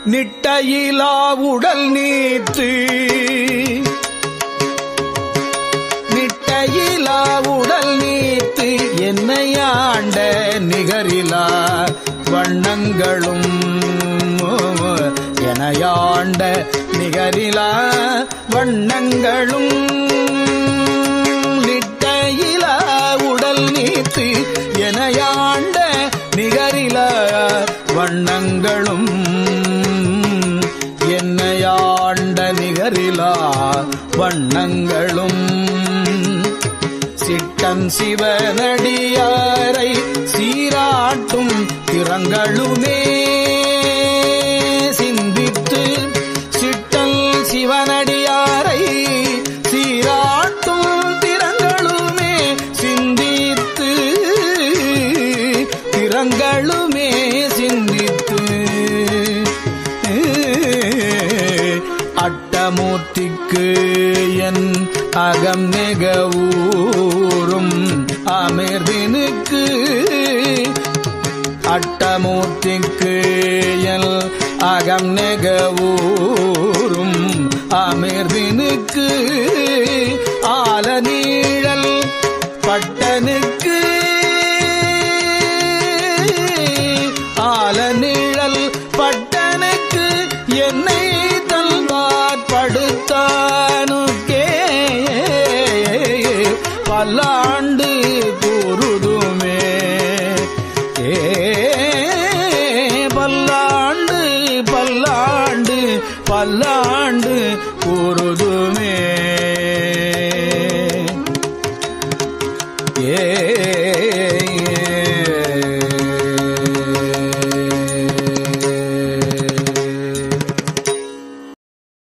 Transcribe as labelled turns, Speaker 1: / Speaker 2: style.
Speaker 1: நிட்டையிலா உடல் நீத்து நிட்டையிலா உடல் நீத்து என்னையாண்ட நிகரிலா வண்ணங்களும் எனையாண்ட நிகரிலா வண்ணங்களும் நிட்டையிலா உடல் நீத்து எனையாண்ட நிகரிலா வண்ணங்களும் என்னையாண்ட நிகரிலா வண்ணங்களும் சிட்டன் சிவனடியாரை சீராட்டும் திறங்களுமே சிந்தித்து சிட்டன் சிவனடியாரை சீராட்டும் திறங்களுமே சிந்தித்து திறங்களுமே சிந்தித்து அட்டமூர்த்திக்கு என் அகம் நெகவூரும் அமிர்தினுக்கு அட்டமூர்த்திக்கு என் அகம் நெகவூரும் அமிர்தினுக்கு ஆல நீழல் பட்டனுக்கு ஆல நீழல் பட்டனுக்கு என்னை தல்வார் படுத்தானுக்கே பல்லாண்டு கூறுதுமே பல்லாண்டு பல்லாண்டு பல்லாண்டு கூறுதுமே.